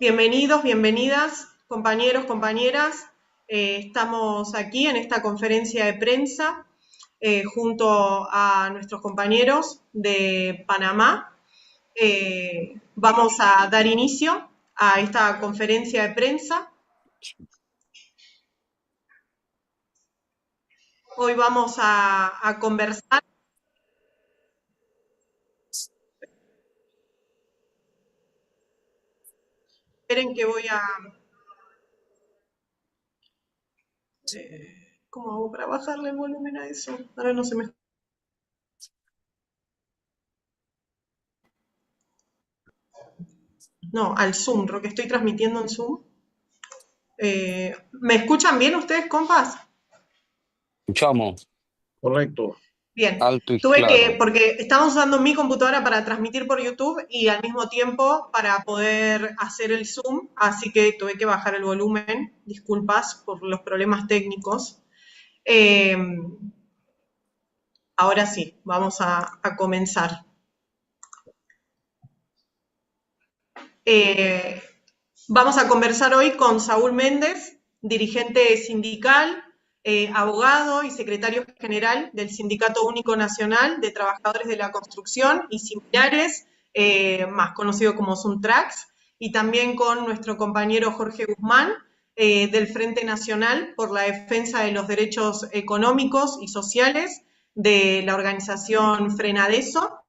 Bienvenidos, bienvenidas, compañeros, compañeras. Estamos aquí en esta conferencia de prensa junto a nuestros compañeros de Panamá. Vamos a dar inicio a esta conferencia de prensa. Hoy vamos a conversar. Esperen que voy a... ¿Cómo hago para bajarle el volumen a eso? Ahora no se me... No, al Zoom, lo que estoy transmitiendo en Zoom. ¿Me escuchan bien ustedes, compas? Escuchamos Correcto. Bien, alto y tuve que, claro. porque estamos usando mi computadora para transmitir por YouTube y al mismo tiempo para poder hacer el Zoom, así que tuve que bajar el volumen, disculpas por los problemas técnicos. Eh, Ahora sí, vamos a comenzar. Eh, Vamos a conversar hoy con Saúl Méndez, dirigente sindical, abogado y secretario general del Sindicato Único Nacional de Trabajadores de la Construcción y similares, más conocido como Suntrax, y también con nuestro compañero Jorge Guzmán, del Frente Nacional por la Defensa de los Derechos Económicos y Sociales de la organización Frenadeso.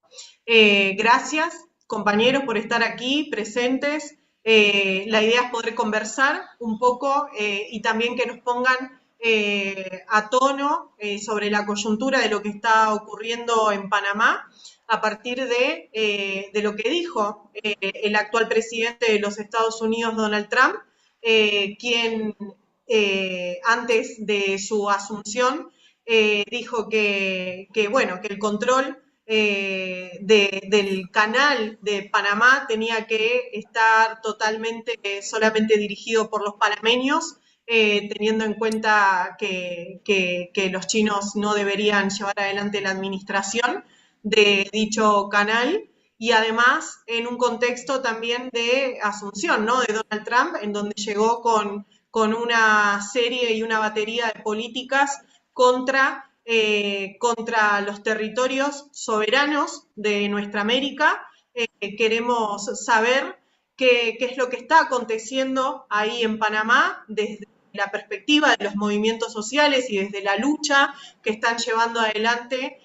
Gracias, compañeros, por estar aquí presentes. La idea es poder conversar un poco y también que nos pongan a tono sobre la coyuntura de lo que está ocurriendo en Panamá a partir de lo que dijo el actual presidente de los Estados Unidos, Donald Trump, quien antes de su asunción dijo bueno, que el control del canal de Panamá tenía que estar totalmente, solamente dirigido por los panameños, teniendo en cuenta que los chinos no deberían llevar adelante la administración de dicho canal, y además en un contexto también de asunción, ¿no?, de Donald Trump, en donde llegó con una serie y una batería de políticas contra los territorios soberanos de nuestra América. Queremos saber qué es lo que está aconteciendo ahí en Panamá desde la perspectiva de los movimientos sociales y desde la lucha que están llevando adelante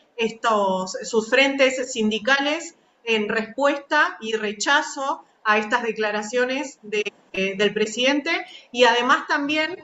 sus frentes sindicales en respuesta y rechazo a estas declaraciones del presidente, y además también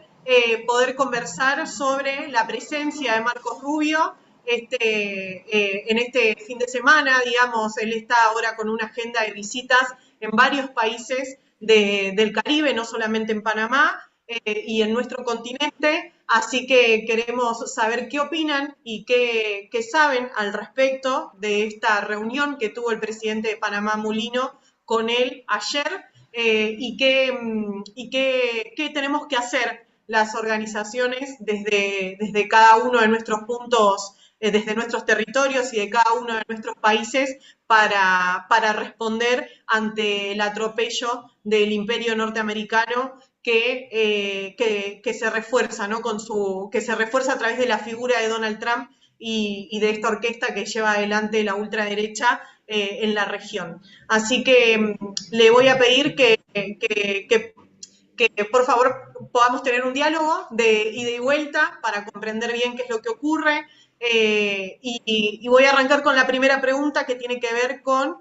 poder conversar sobre la presencia de Marcos Rubio en este fin de semana. Digamos, él está ahora con una agenda de visitas en varios países del Caribe, no solamente en Panamá, y en nuestro continente, así que queremos saber qué opinan y qué saben al respecto de esta reunión que tuvo el presidente de Panamá, Mulino, con él ayer, y qué tenemos que hacer las organizaciones desde cada uno de nuestros puntos, desde nuestros territorios y de cada uno de nuestros países para responder ante el atropello del imperio norteamericano que se refuerza, ¿no?, que se refuerza a través de la figura de Donald Trump y de esta orquesta que lleva adelante la ultraderecha en la región. Así que le voy a pedir que por favor podamos tener un diálogo de ida y vuelta para comprender bien qué es lo que ocurre. Y voy a arrancar con la primera pregunta, que tiene que ver con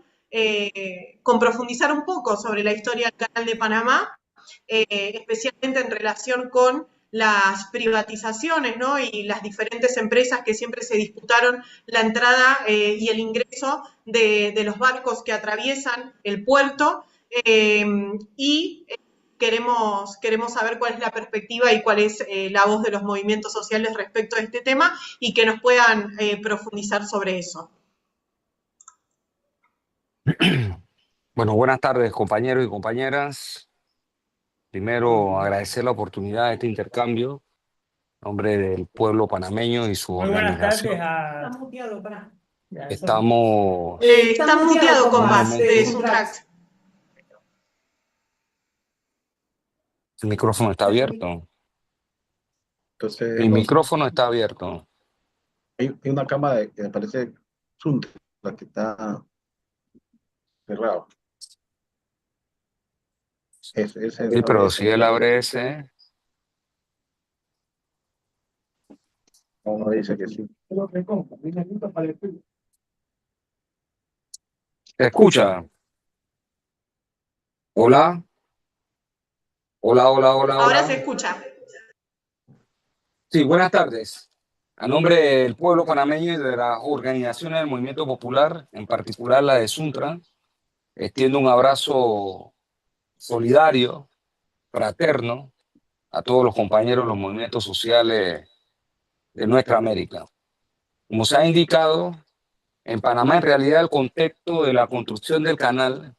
profundizar un poco sobre la historia del Canal de Panamá, especialmente en relación con las privatizaciones, ¿no?, y las diferentes empresas que siempre se disputaron la entrada y el ingreso de los barcos que atraviesan el puerto, y queremos saber cuál es la perspectiva y cuál es la voz de los movimientos sociales respecto a este tema, y que nos puedan profundizar sobre eso. Bueno, buenas tardes, compañeros y compañeras. Primero, agradecer la oportunidad de este intercambio en nombre del pueblo panameño y su Muy buenas tardes organización. a... Está muteado, para. Ya, eso no. Estamos Está muteado, en un compás, momento. de Suntrax. El micrófono está abierto. Entonces, El micrófono está abierto. hay una cámara que me parece Zoom, la que está cerrada. Ese Sí, pero abre si ese. él abre ese, Uno dice que sí. ¿te escucha? Hola, hola, hola, hola, Ahora se hola. escucha. Sí, buenas tardes. A nombre del pueblo panameño y de las organizaciones del movimiento popular, en particular la de Suntra, extiendo un abrazo solidario, fraterno, a todos los compañeros de los movimientos sociales de nuestra América. Como se ha indicado, en Panamá en realidad el contexto de la construcción del canal,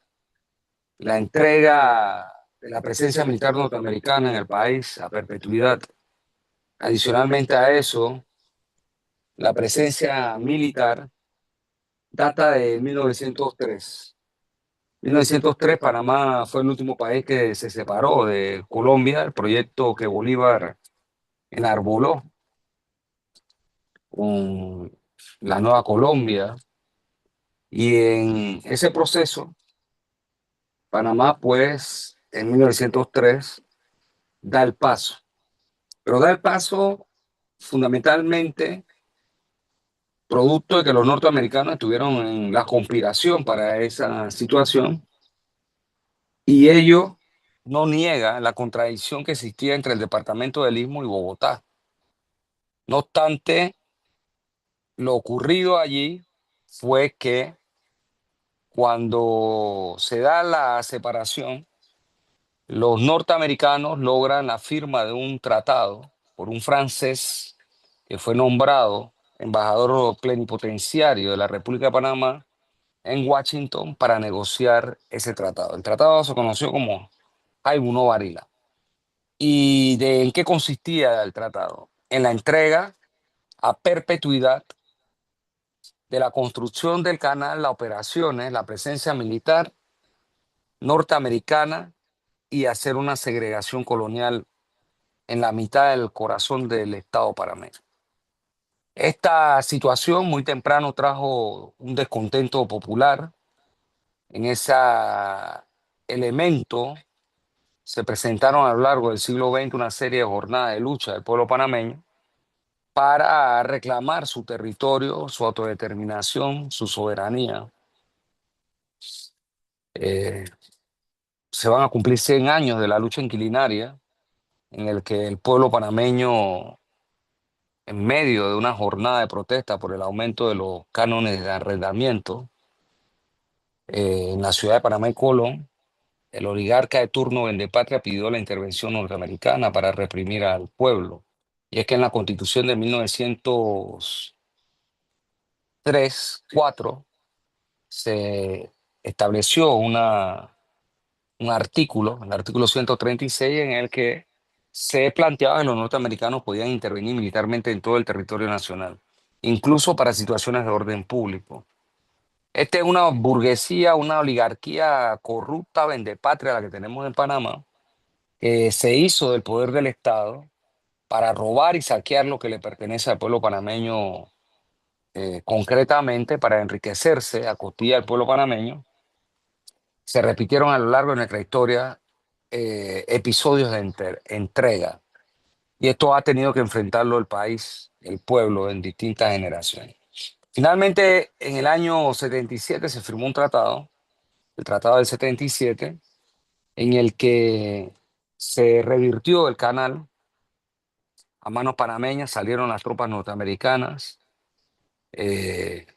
la entrega de la presencia militar norteamericana en el país a perpetuidad, adicionalmente a eso, la presencia militar data de 1903. 1903, Panamá fue el último país que se separó de Colombia, el proyecto que Bolívar enarboló con la nueva Colombia. Y en ese proceso, Panamá, pues, en 1903, da el paso. Pero da el paso fundamentalmente producto de que los norteamericanos estuvieron en la conspiración para esa situación y ello no niega la contradicción que existía entre el departamento del Istmo y Bogotá. No obstante, lo ocurrido allí fue que cuando se da la separación, los norteamericanos logran la firma de un tratado por un francés que fue nombrado embajador plenipotenciario de la República de Panamá en Washington para negociar ese tratado. El tratado se conoció como Jaibuno Varila. ¿Y de en qué consistía el tratado? En la entrega a perpetuidad de la construcción del canal, las operaciones, la presencia militar norteamericana y hacer una segregación colonial en la mitad del corazón del Estado panameño. Esta situación muy temprano trajo un descontento popular. En ese elemento se presentaron a lo largo del siglo XX una serie de jornadas de lucha del pueblo panameño para reclamar su territorio, su autodeterminación, su soberanía. Eh, Se van a cumplir 100 años de la lucha inquilinaria en el que el pueblo panameño, en medio de una jornada de protesta por el aumento de los cánones de arrendamiento en la ciudad de Panamá y Colón, el oligarca de turno Vendepatria pidió la intervención norteamericana para reprimir al pueblo. Y es que en la Constitución de 1903-4 se estableció un artículo, el artículo 136, en el que se planteaba que los norteamericanos podían intervenir militarmente en todo el territorio nacional, incluso para situaciones de orden público. Esta es una burguesía, una oligarquía corrupta, vendepatria, la que tenemos en Panamá, que se hizo del poder del Estado para robar y saquear lo que le pertenece al pueblo panameño, concretamente para enriquecerse a costilla del pueblo panameño. Se repitieron a lo largo de nuestra historia episodios de entrega, y esto ha tenido que enfrentarlo el país, el pueblo, en distintas generaciones. Finalmente, en el año 77 se firmó un tratado, el Tratado del 77, en el que se revirtió el canal a manos panameñas, salieron las tropas norteamericanas eh,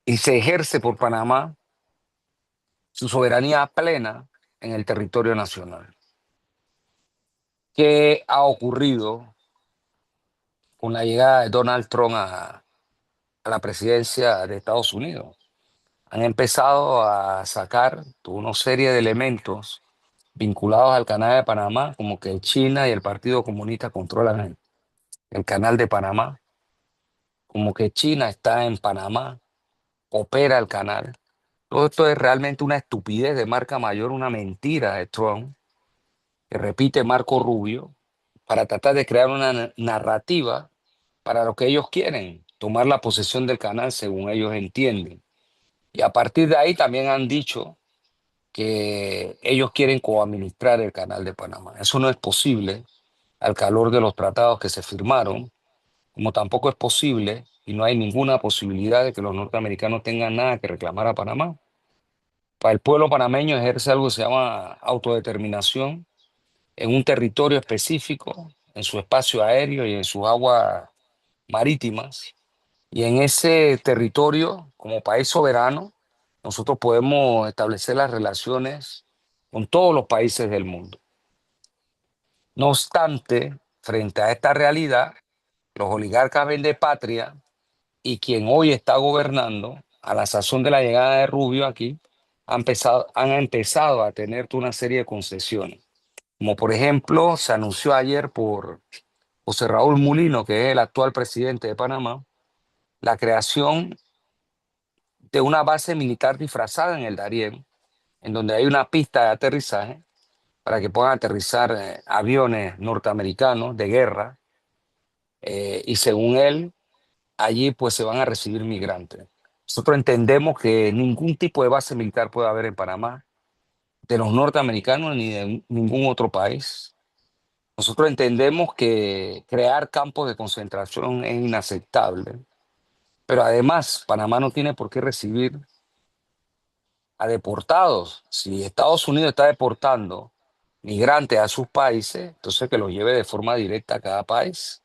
y se ejerce por Panamá su soberanía plena en el territorio nacional. ¿Qué ha ocurrido con la llegada de Donald Trump a la presidencia de Estados Unidos? Han empezado a sacar toda una serie de elementos vinculados al canal de Panamá, como que China y el Partido Comunista controlan el canal de Panamá, como que China está en Panamá, opera el canal. Todo esto es realmente una estupidez de marca mayor, una mentira de Trump, que repite Marco Rubio para tratar de crear una narrativa para lo que ellos quieren, tomar la posesión del canal según ellos entienden. Y a partir de ahí también han dicho que ellos quieren coadministrar el canal de Panamá. Eso no es posible al calor de los tratados que se firmaron, como tampoco es posible y no hay ninguna posibilidad de que los norteamericanos tengan nada que reclamar a Panamá. Para el pueblo panameño ejerce algo que se llama autodeterminación en un territorio específico, en su espacio aéreo y en sus aguas marítimas. Y en ese territorio, como país soberano, nosotros podemos establecer las relaciones con todos los países del mundo. No obstante, frente a esta realidad, los oligarcas patria y quien hoy está gobernando, a la sazón de la llegada de Rubio aquí, han empezado a tener toda una serie de concesiones. Como por ejemplo, se anunció ayer por José Raúl Mulino, que es el actual presidente de Panamá, la creación de una base militar disfrazada en el Darién, en donde hay una pista de aterrizaje para que puedan aterrizar aviones norteamericanos de guerra, y según él, allí pues se van a recibir migrantes. Nosotros entendemos que ningún tipo de base militar puede haber en Panamá, de los norteamericanos ni de ningún otro país. Nosotros entendemos que crear campos de concentración es inaceptable, pero además Panamá no tiene por qué recibir a deportados. Si Estados Unidos está deportando migrantes a sus países, entonces que los lleve de forma directa a cada país.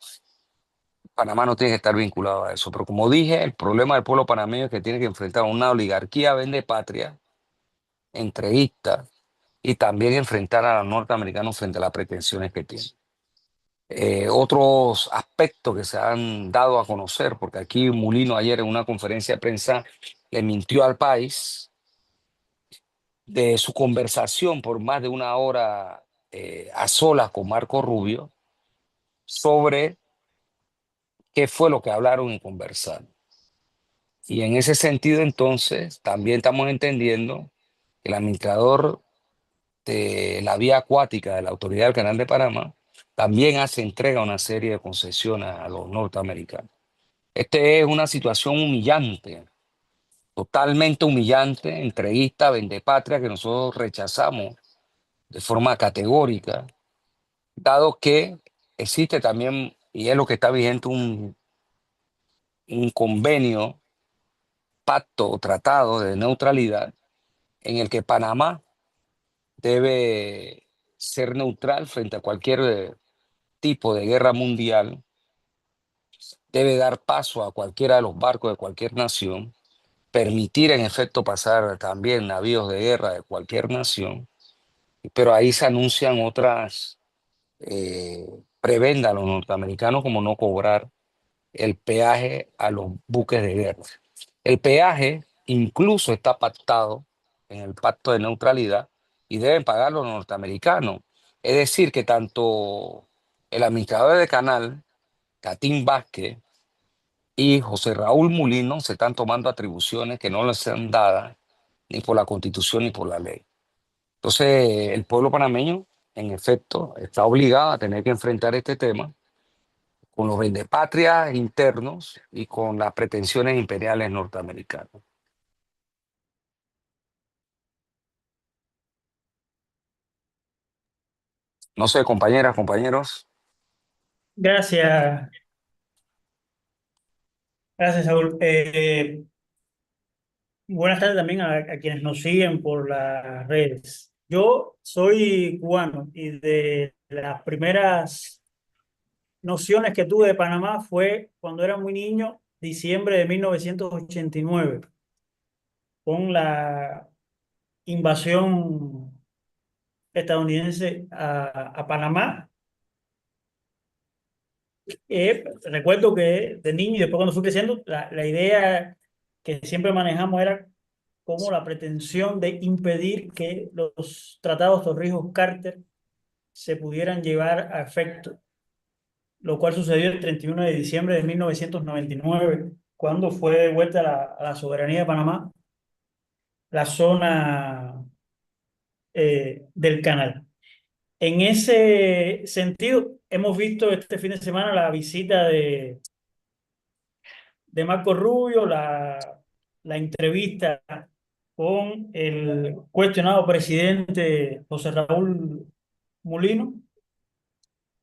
Panamá no tiene que estar vinculado a eso. Pero como dije, el problema del pueblo panameño es que tiene que enfrentar a una oligarquía vende patria, entreguista, y también enfrentar a los norteamericanos frente a las pretensiones que tienen. Otros aspectos que se han dado a conocer, porque aquí Mulino ayer en una conferencia de prensa le mintió al país de su conversación por más de una hora a solas con Marco Rubio sobre qué fue lo que hablaron y conversaron. Y en ese sentido, entonces, también estamos entendiendo que el administrador de la vía acuática de la Autoridad del Canal de Panamá también hace entrega a una serie de concesiones a los norteamericanos. Esta es una situación humillante, totalmente humillante, entreguista, vendepatria, que nosotros rechazamos de forma categórica, dado que existe también, y es lo que está vigente, un convenio, pacto o tratado de neutralidad en el que Panamá debe ser neutral frente a cualquier tipo de guerra mundial, debe dar paso a cualquiera de los barcos de cualquier nación, permitir en efecto pasar también navíos de guerra de cualquier nación, pero ahí se anuncian otras prebendas a los norteamericanos como no cobrar el peaje a los buques de guerra. El peaje incluso está pactado en el pacto de neutralidad y deben pagar los norteamericanos. Es decir, que tanto el administrador de canal, Catín Vázquez, y José Raúl Mulino se están tomando atribuciones que no les sean dadas ni por la Constitución ni por la ley. Entonces, el pueblo panameño, en efecto, está obligado a tener que enfrentar este tema con los vendepatrias internos y con las pretensiones imperiales norteamericanas. No sé, compañeras, compañeros. Gracias, gracias, Saúl. Buenas tardes también a quienes nos siguen por las redes. Yo soy cubano y de las primeras nociones que tuve de Panamá fue cuando era muy niño, diciembre de 1989, con la invasión estadounidense a Panamá. Recuerdo que de niño y después cuando fui creciendo, la idea que siempre manejamos era como la pretensión de impedir que los tratados Torrijos-Carter se pudieran llevar a efecto, lo cual sucedió el 31 de diciembre de 1999, cuando fue devuelta a la soberanía de Panamá la zona del canal. En ese sentido, hemos visto este fin de semana la visita de Marco Rubio, la entrevista con el cuestionado presidente José Raúl Mulino,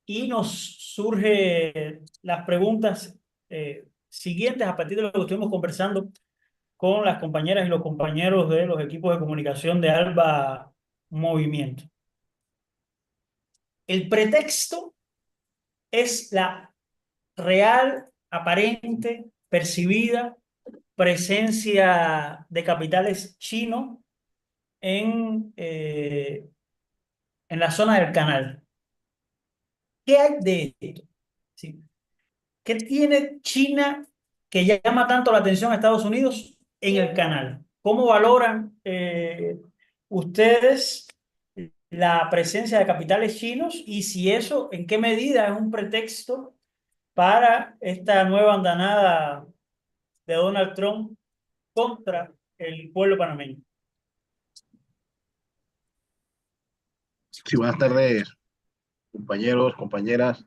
y nos surgen las preguntas siguientes a partir de lo que estuvimos conversando con las compañeras y los compañeros de los equipos de comunicación de Alba Movimiento. El pretexto es la real, aparente, percibida presencia de capitales chinos en la zona del canal. ¿Qué hay de esto? ¿Sí? ¿Qué tiene China que llama tanto la atención a Estados Unidos en el canal? ¿Cómo valoran ustedes la presencia de capitales chinos, y si eso, en qué medida es un pretexto para esta nueva andanada de Donald Trump contra el pueblo panameño? Sí, buenas tardes, compañeros, compañeras.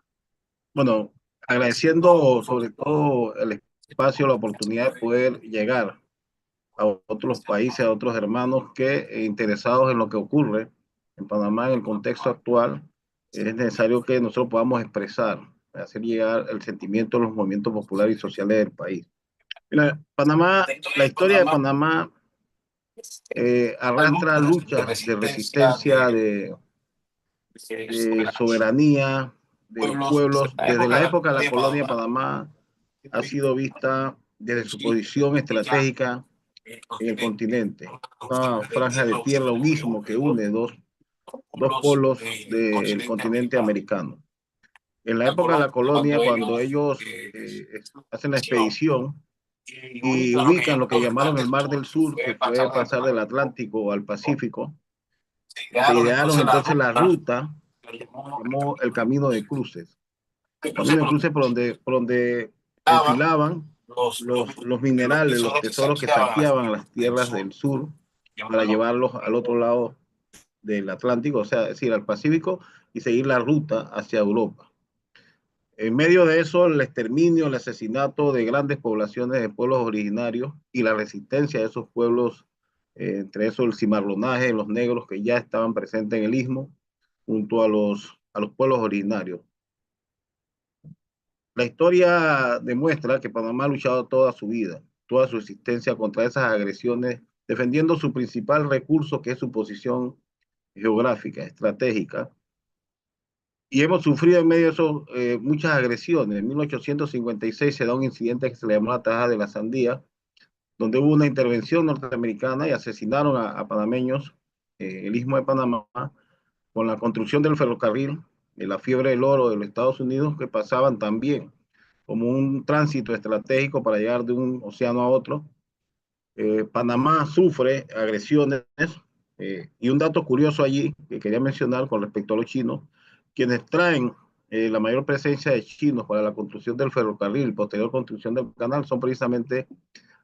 Bueno, agradeciendo sobre todo el espacio, la oportunidad de poder llegar a otros países, a otros hermanos que interesados en lo que ocurre en Panamá en el contexto actual, es necesario que nosotros podamos expresar, hacer llegar el sentimiento de los movimientos populares y sociales del país. Mira, Panamá, la historia de Panamá arrastra luchas de resistencia, de soberanía de los pueblos. Desde la época de la colonia, Panamá ha sido vista desde su posición estratégica en el continente, una franja de tierra, un istmo que une dos polos del continente americano. En la época de la colonia, cuando ellos hacen la expedición y ubican lo que llamaron el Mar del Sur, que puede pasar del Atlántico al Pacífico, se idearon entonces la ruta, llamó el Camino de Cruces. El Camino de Cruces por donde enfilaban los minerales, los tesoros que saqueaban a las tierras del sur para llevarlos al otro lado del Atlántico, o sea, es decir, al Pacífico, y seguir la ruta hacia Europa. En medio de eso, el exterminio, el asesinato de grandes poblaciones de pueblos originarios y la resistencia de esos pueblos, entre eso el cimarronaje, los negros que ya estaban presentes en el istmo, junto a los pueblos originarios. La historia demuestra que Panamá ha luchado toda su vida, toda su existencia contra esas agresiones, defendiendo su principal recurso, que es su posición geográfica, estratégica. Y hemos sufrido en medio de eso muchas agresiones. En 1856 se da un incidente que se le llamó la Tajada de la Sandía, donde hubo una intervención norteamericana y asesinaron a panameños, el Istmo de Panamá, con la construcción del ferrocarril, de la fiebre del oro de los Estados Unidos, que pasaban también como un tránsito estratégico para llegar de un océano a otro. Panamá sufre agresiones, y un dato curioso allí que quería mencionar con respecto a los chinos: quienes traen la mayor presencia de chinos para la construcción del ferrocarril, posterior construcción del canal, son precisamente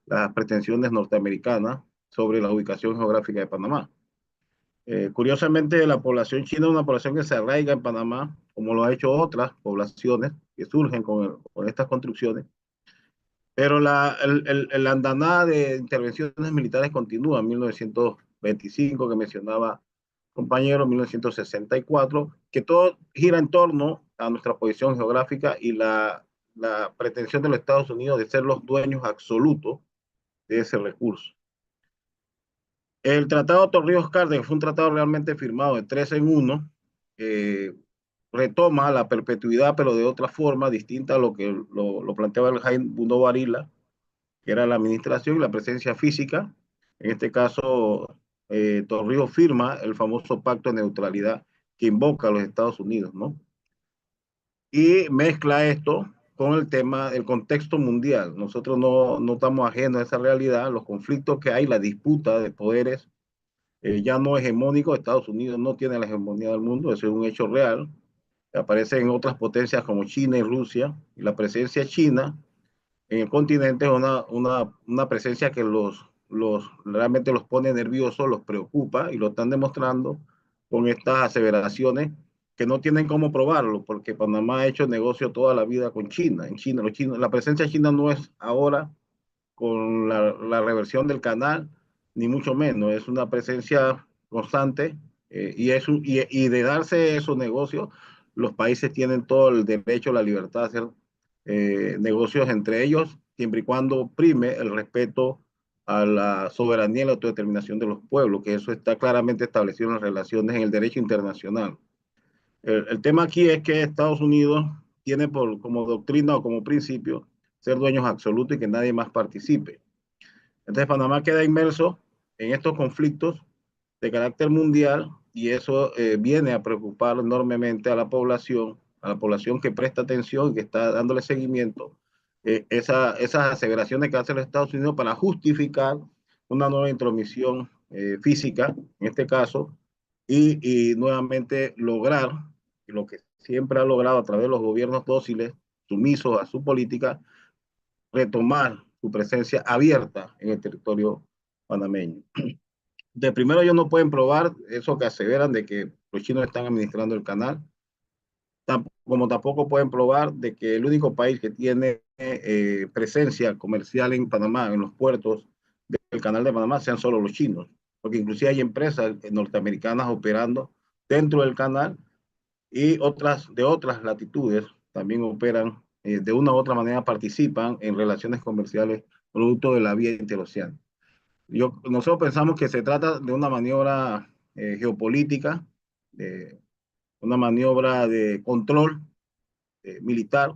las pretensiones norteamericanas sobre la ubicación geográfica de Panamá. Curiosamente, la población china es una población que se arraiga en Panamá, como lo ha hecho otras poblaciones que surgen con estas construcciones. Pero la andanada de intervenciones militares continúa. En 1925, que mencionaba compañero, 1964, que todo gira en torno a nuestra posición geográfica y la pretensión de los Estados Unidos de ser los dueños absolutos de ese recurso. El Tratado Torrijos-Cárdenas fue un tratado realmente firmado de 3 en 1, retoma la perpetuidad, pero de otra forma distinta a lo que lo planteaba el Jaime Bundo Varila, que era la administración y la presencia física. En este caso, Torrijos firma el famoso pacto de neutralidad que invoca a los Estados Unidos, ¿no? Y mezcla esto con el tema, el contexto mundial. Nosotros no estamos ajenos a esa realidad, los conflictos que hay, la disputa de poderes ya no hegemónicos. Estados Unidos no tiene la hegemonía del mundo, eso es un hecho real. Aparecen otras potencias como China y Rusia, y la presencia china en el continente es una presencia que realmente los pone nerviosos, los preocupa, y lo están demostrando con estas aseveraciones que no tienen cómo probarlo, porque Panamá ha hecho negocio toda la vida con China. En China, la presencia china no es ahora con la reversión del canal, ni mucho menos, es una presencia constante y de darse esos negocios, los países tienen todo el derecho, la libertad de hacer negocios entre ellos, siempre y cuando prime el respeto a la soberanía y la autodeterminación de los pueblos, que eso está claramente establecido en las relaciones en el derecho internacional. El tema aquí es que Estados Unidos tiene como doctrina o como principio ser dueños absolutos y que nadie más participe. Entonces Panamá queda inmerso en estos conflictos de carácter mundial y eso viene a preocupar enormemente a la población que presta atención y que está dándole seguimiento esas aseveraciones que hace los Estados Unidos para justificar una nueva intromisión física, en este caso, y nuevamente lograr lo que siempre ha logrado a través de los gobiernos dóciles, sumisos a su política, retomar su presencia abierta en el territorio panameño. De primero ellos no pueden probar eso que aseveran de que los chinos están administrando el canal, como tampoco pueden probar de que el único país que tiene presencia comercial en Panamá, en los puertos del canal de Panamá, sean solo los chinos, porque inclusive hay empresas norteamericanas operando dentro del canal y otras de otras latitudes también operan de una u otra manera, participan en relaciones comerciales producto de la vía interoceánica. Nosotros pensamos que se trata de una maniobra geopolítica, de una maniobra de control militar.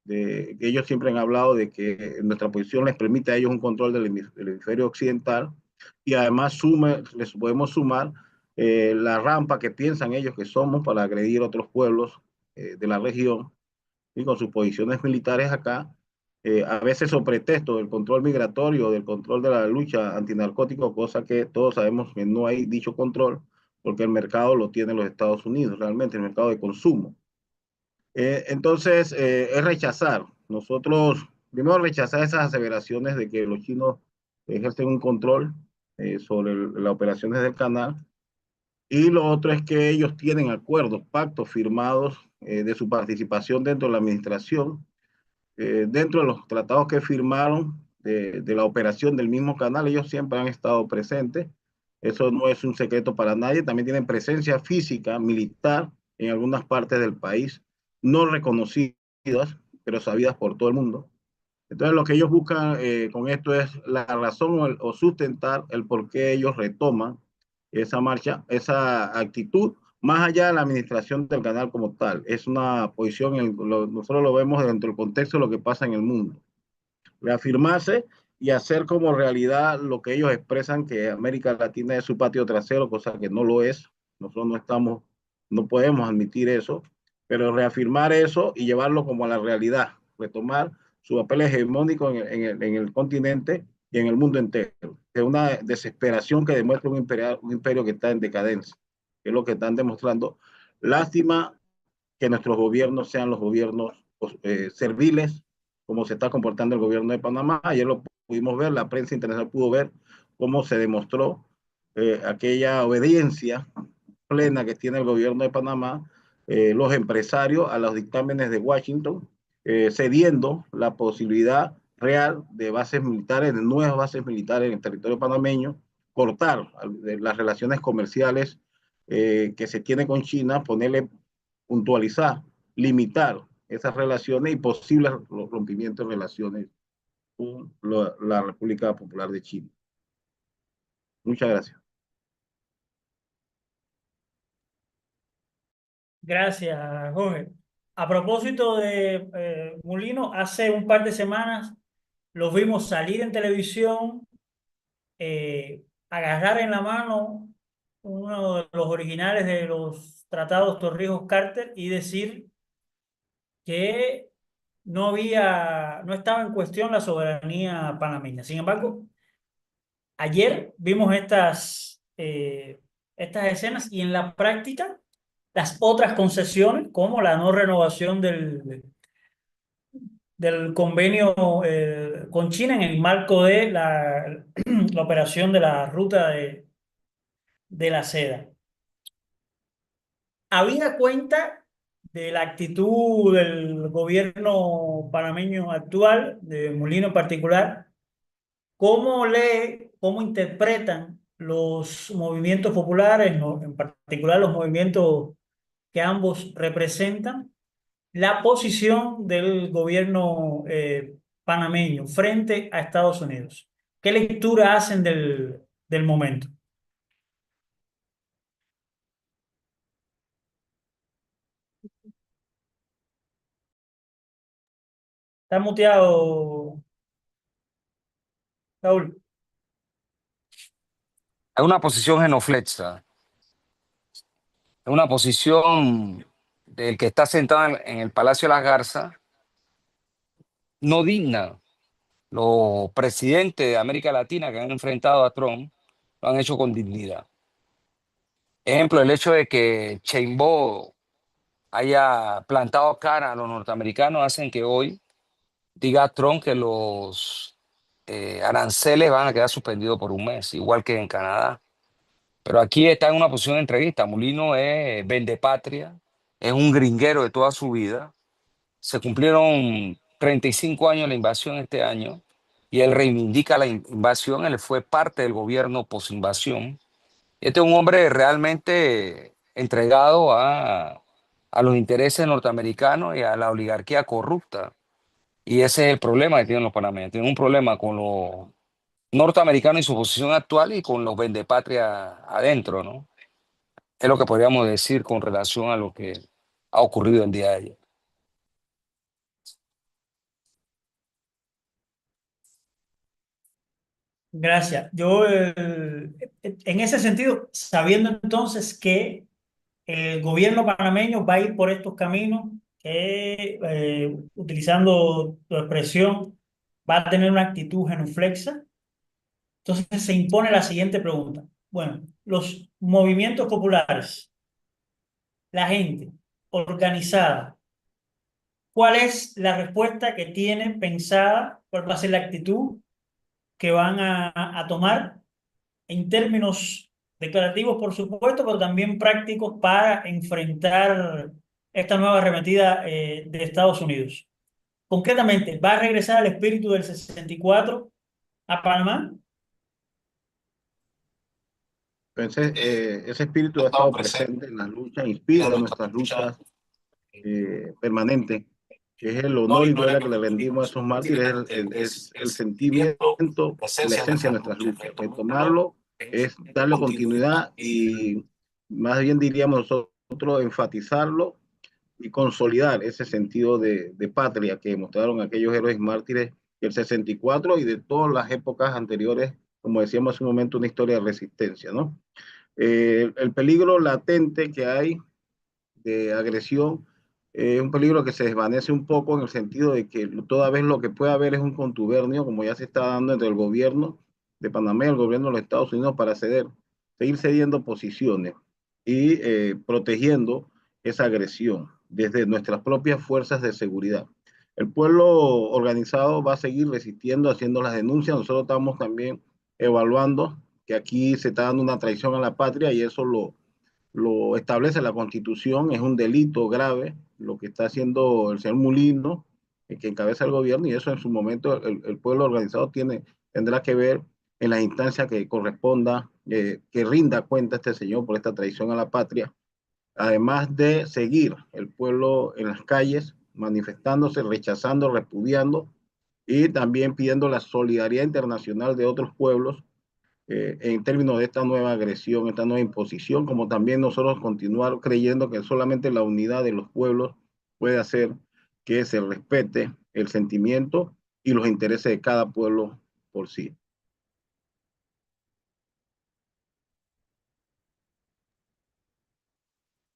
Ellos siempre han hablado de que nuestra posición les permite a ellos un control del hemisferio occidental y además les podemos sumar la rampa que piensan ellos que somos para agredir otros pueblos de la región y con sus posiciones militares acá, a veces sobre pretexto del control migratorio, del control de la lucha antinarcótico, cosa que todos sabemos que no hay dicho control, porque el mercado lo tienen los Estados Unidos, realmente el mercado de consumo. Entonces, es rechazar. Nosotros, primero rechazar esas aseveraciones de que los chinos ejercen un control sobre las operaciones del canal. Y lo otro es que ellos tienen acuerdos, pactos firmados de su participación dentro de la administración, dentro de los tratados que firmaron de la operación del mismo canal, ellos siempre han estado presentes. Eso no es un secreto para nadie. También tienen presencia física, militar, en algunas partes del país, no reconocidas, pero sabidas por todo el mundo. Entonces, lo que ellos buscan con esto es la razón o sustentar el por qué ellos retoman esa marcha, esa actitud, más allá de la administración del canal como tal. Es una posición, nosotros lo vemos dentro del contexto de lo que pasa en el mundo. Reafirmarse y hacer como realidad lo que ellos expresan, que América Latina es su patio trasero, cosa que no lo es. Nosotros no podemos admitir eso, pero reafirmar eso y llevarlo como a la realidad, retomar su papel hegemónico en el continente y en el mundo entero. Es una desesperación que demuestra un imperio que está en decadencia, que es lo que están demostrando. Lástima que nuestros gobiernos sean los gobiernos serviles, como se está comportando el gobierno de Panamá. Ayer lo pudimos ver, la prensa internacional pudo ver cómo se demostró aquella obediencia plena que tiene el gobierno de Panamá, los empresarios a los dictámenes de Washington, cediendo la posibilidad real de bases militares, de nuevas bases militares en el territorio panameño, cortar las relaciones comerciales que se tiene con China, puntualizar, limitar esas relaciones y posibles rompimientos de relaciones con la República Popular de China. Muchas gracias. Gracias, Jorge. A propósito de Mulino, hace un par de semanas los vimos salir en televisión, agarrar en la mano uno de los originales de los tratados Torrijos-Carter y decir que no estaba en cuestión la soberanía panameña. Sin embargo, ayer vimos estas escenas y en la práctica las otras concesiones, como la no renovación del convenio con China en el marco de la operación de la ruta de la seda. habida cuenta de la actitud del gobierno panameño actual, de Molino en particular, ¿cómo lee, cómo interpretan los movimientos populares, ¿no? En particular los movimientos que ambos representan, la posición del gobierno panameño frente a Estados Unidos? ¿Qué lectura hacen del momento? Está muteado, Raúl. Es una posición genuflexa, es una posición del que está sentado en el Palacio de las Garzas, no digna. Los presidentes de América Latina que han enfrentado a Trump lo han hecho con dignidad. Ejemplo, el hecho de que Sheinbaum haya plantado cara a los norteamericanos hacen que hoy diga Trump que los aranceles van a quedar suspendidos por un mes, igual que en Canadá. Pero aquí está en una posición entreguista. Molino es vendepatria, es un gringuero de toda su vida. Se cumplieron 35 años de la invasión este año y él reivindica la invasión. Él fue parte del gobierno posinvasión. Este es un hombre realmente entregado a los intereses norteamericanos y a la oligarquía corrupta. Y ese es el problema que tienen los panameños. Tienen un problema con los norteamericanos y su posición actual y con los vendepatrias adentro, ¿no? Es lo que podríamos decir con relación a lo que ha ocurrido el día de ayer. Gracias. Yo, en ese sentido, sabiendo entonces que el gobierno panameño va a ir por estos caminos, que, utilizando tu expresión, va a tener una actitud genuflexa, entonces se impone la siguiente pregunta. Bueno, los movimientos populares, la gente organizada, ¿cuál es la respuesta que tienen pensada? ¿Cuál va a ser la actitud que van a tomar en términos declarativos, por supuesto, pero también prácticos para enfrentar esta nueva arremetida de Estados Unidos? Concretamente, ¿va a regresar el espíritu del 64 a Panamá? Entonces, ese espíritu ha estado presente en las luchas, inspira nuestras luchas permanentes, que es el honor y gloria que le rendimos a esos mártires, es el sentimiento, la esencia de nuestras luchas. Retomarlo es darle continuidad y más bien diríamos nosotros enfatizarlo y consolidar ese sentido de patria que mostraron aquellos héroes mártires del 64 y de todas las épocas anteriores, como decíamos hace un momento, una historia de resistencia, ¿no? El peligro latente que hay de agresión es un peligro que se desvanece un poco en el sentido de que toda vez lo que puede haber es un contubernio, como ya se está dando entre el gobierno de Panamá y el gobierno de los Estados Unidos para seguir cediendo posiciones y protegiendo esa agresión desde nuestras propias fuerzas de seguridad. El pueblo organizado va a seguir resistiendo, haciendo las denuncias. Nosotros estamos también evaluando que aquí se está dando una traición a la patria y eso lo establece la Constitución, es un delito grave lo que está haciendo el señor Mulino, que encabeza el gobierno, y eso en su momento el pueblo organizado tendrá que ver en las instancias que corresponda, que rinda cuenta este señor por esta traición a la patria, además de seguir el pueblo en las calles, manifestándose, rechazando, repudiando, y también pidiendo la solidaridad internacional de otros pueblos en términos de esta nueva agresión, esta nueva imposición, como también nosotros continuar creyendo que solamente la unidad de los pueblos puede hacer que se respete el sentimiento y los intereses de cada pueblo por sí.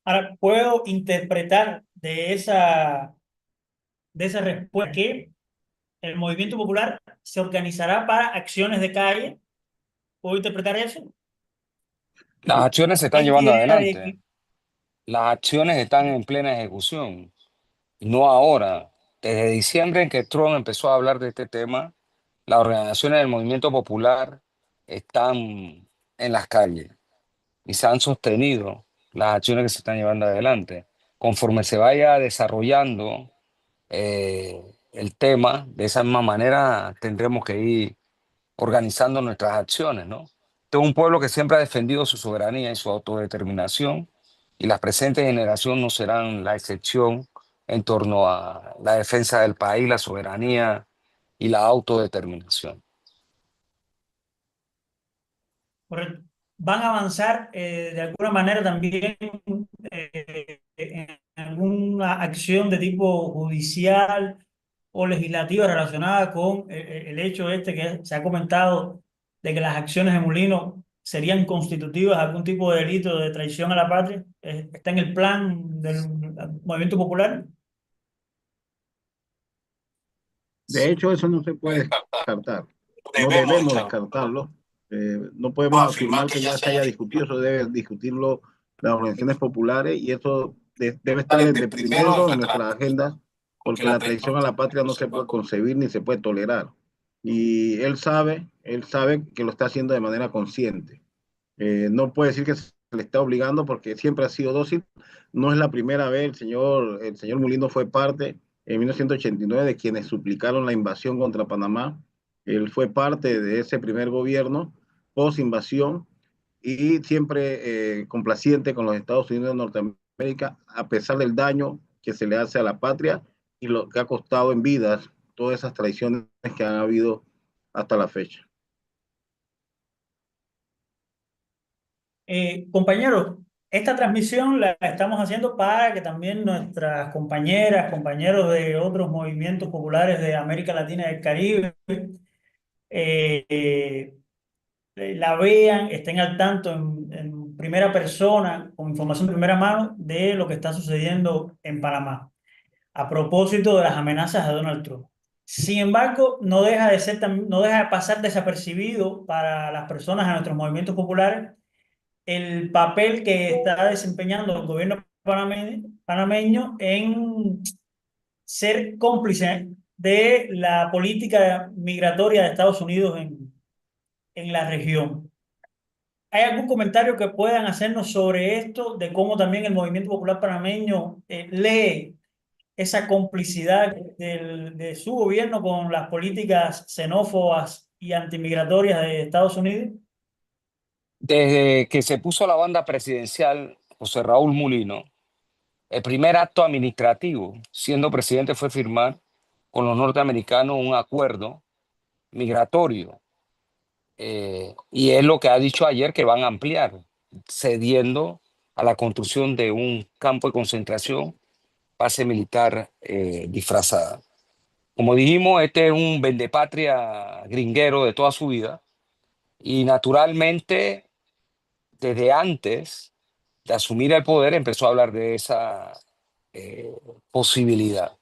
Ahora, puedo interpretar de esa respuesta que el movimiento popular se organizará para acciones de calle. ¿Puedo interpretar eso? Las acciones se están Esta llevando idea adelante. Las acciones están en plena ejecución. No ahora. Desde diciembre en que Trump empezó a hablar de este tema, las organizaciones del movimiento popular están en las calles y se han sostenido. las acciones que se están llevando adelante. Conforme se vaya desarrollando el tema, de esa misma manera tendremos que ir organizando nuestras acciones, ¿no? Este es un pueblo que siempre ha defendido su soberanía y su autodeterminación, y las presentes generaciones no serán la excepción en torno a la defensa del país, la soberanía y la autodeterminación. Correcto. Van a avanzar de alguna manera también en alguna acción de tipo judicial o legislativa relacionada con el hecho este que se ha comentado de que las acciones de Molino serían constitutivas de algún tipo de delito de traición a la patria. ¿Está en el plan del movimiento popular? De hecho, eso no se puede descartar. No debemos descartarlo. No podemos afirmar que ya se haya discutido, eso debe discutirlo las organizaciones populares y eso debe estar de primero en nuestra agenda, porque la traición a la patria no se puede concebir ni se puede tolerar. Y él sabe que lo está haciendo de manera consciente. No puede decir que se le está obligando porque siempre ha sido dócil. No es la primera vez, el señor Mulino fue parte en 1989 de quienes suplicaron la invasión contra Panamá. Él fue parte de ese primer gobierno post-invasión y siempre complaciente con los Estados Unidos de Norteamérica, a pesar del daño que se le hace a la patria y lo que ha costado en vidas todas esas traiciones que han habido hasta la fecha. Compañeros, esta transmisión la estamos haciendo para que también nuestras compañeras, compañeros de otros movimientos populares de América Latina y el Caribe eh, eh, la vean, estén al tanto en primera persona, con información de primera mano de lo que está sucediendo en Panamá, a propósito de las amenazas a Donald Trump. Sin embargo, no deja de pasar desapercibido para las personas de nuestros movimientos populares el papel que está desempeñando el gobierno panameño en ser cómplice de la política migratoria de Estados Unidos en la región. ¿Hay algún comentario que puedan hacernos sobre esto, de cómo también el movimiento popular panameño lee esa complicidad de su gobierno con las políticas xenófobas y antimigratorias de Estados Unidos? Desde que se puso la banda presidencial, José Raúl Mulino, el primer acto administrativo, siendo presidente, fue firmar con los norteamericanos un acuerdo migratorio. Y es lo que ha dicho ayer que van a ampliar, cediendo a la construcción de un campo de concentración, base militar disfrazada. Como dijimos, este es un vendepatria gringuero de toda su vida y naturalmente desde antes de asumir el poder empezó a hablar de esa posibilidad.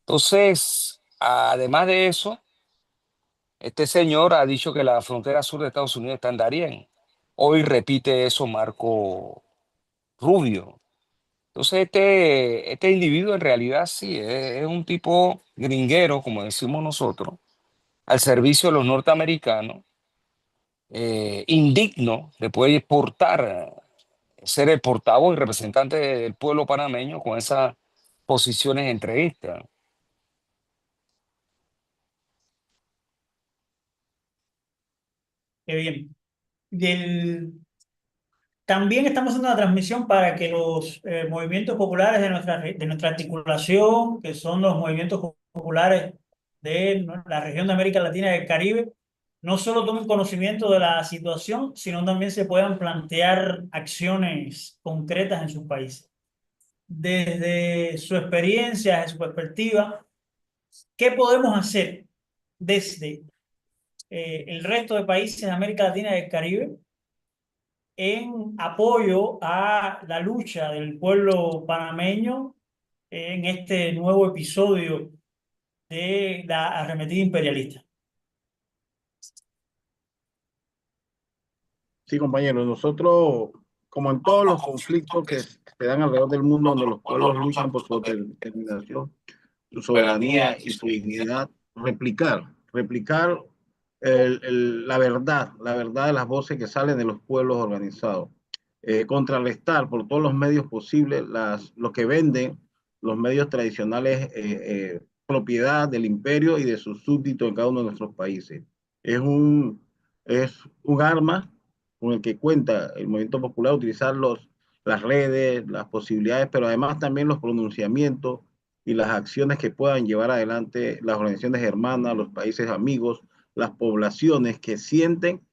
Entonces, además de eso, este señor ha dicho que la frontera sur de Estados Unidos está en Darién. Hoy repite eso Marco Rubio. Entonces, este individuo en realidad sí es un tipo gringuero, como decimos nosotros, al servicio de los norteamericanos, indigno de poder portar, ser el portavoz y representante del pueblo panameño con esas posiciones entreguistas. Qué bien. También estamos haciendo una transmisión para que los movimientos populares de nuestra articulación, que son los movimientos populares de la región de América Latina y el Caribe, no solo tomen conocimiento de la situación, sino también se puedan plantear acciones concretas en sus países. Desde su experiencia, desde su perspectiva, ¿qué podemos hacer desde el resto de países de América Latina y el Caribe en apoyo a la lucha del pueblo panameño en este nuevo episodio de la arremetida imperialista? Sí, compañeros, nosotros, como en todos los conflictos que se dan alrededor del mundo, donde los pueblos luchan por su determinación, su soberanía y su dignidad, replicar la verdad de las voces que salen de los pueblos organizados. contrarrestar por todos los medios posibles lo que venden los medios tradicionales, propiedad del imperio y de sus súbditos en cada uno de nuestros países. Es un arma con el que cuenta el movimiento popular, utilizar las redes, las posibilidades, pero además también los pronunciamientos y las acciones que puedan llevar adelante las organizaciones hermanas, los países amigos, las poblaciones que sienten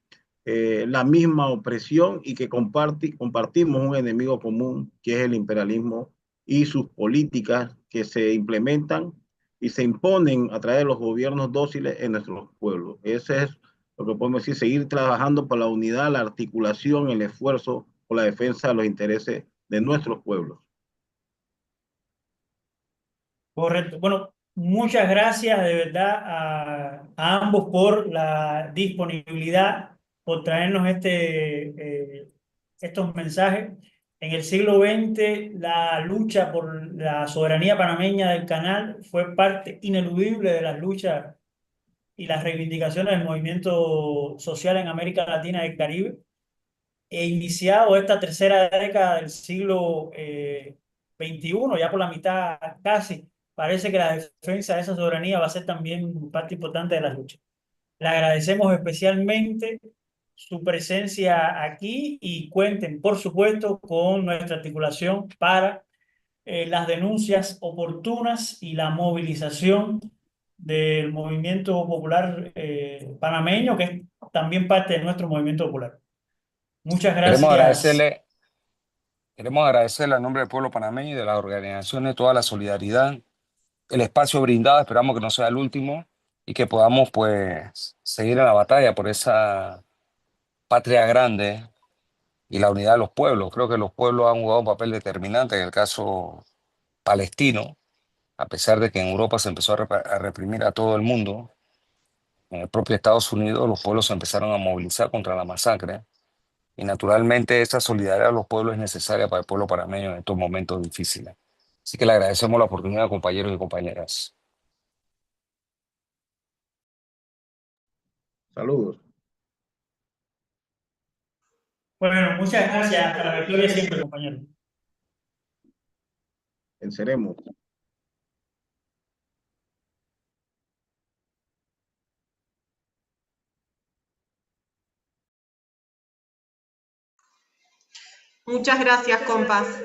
la misma opresión y que compartimos un enemigo común, que es el imperialismo y sus políticas que se implementan y se imponen a través de los gobiernos dóciles en nuestros pueblos. Ese es lo que podemos decir, seguir trabajando por la unidad, la articulación, el esfuerzo por la defensa de los intereses de nuestros pueblos. Correcto. Bueno, muchas gracias de verdad a ambos por la disponibilidad, por traernos estos mensajes. En el siglo XX, la lucha por la soberanía panameña del canal fue parte ineludible de las luchas y las reivindicaciones del movimiento social en América Latina y el Caribe. E iniciado esta tercera década del siglo XXI, ya por la mitad casi, parece que la defensa de esa soberanía va a ser también parte importante de la lucha. Le agradecemos especialmente su presencia aquí y cuenten, por supuesto, con nuestra articulación para las denuncias oportunas y la movilización del movimiento popular panameño, que es también parte de nuestro movimiento popular. Muchas Queremos gracias. agradecerle, queremos agradecerle a nombre del pueblo panameño y de las organizaciones toda la solidaridad, el espacio brindado, esperamos que no sea el último y que podamos pues seguir en la batalla por esa patria grande y la unidad de los pueblos. Creo que los pueblos han jugado un papel determinante en el caso palestino, a pesar de que en Europa se empezó a reprimir a todo el mundo. En el propio Estados Unidos los pueblos se empezaron a movilizar contra la masacre y naturalmente esa solidaridad de los pueblos es necesaria para el pueblo panameño en estos momentos difíciles. Así que le agradecemos la oportunidad, compañeros y compañeras. Saludos. Bueno, muchas gracias. Hasta la victoria siempre, compañero. Venceremos. Muchas gracias, compas.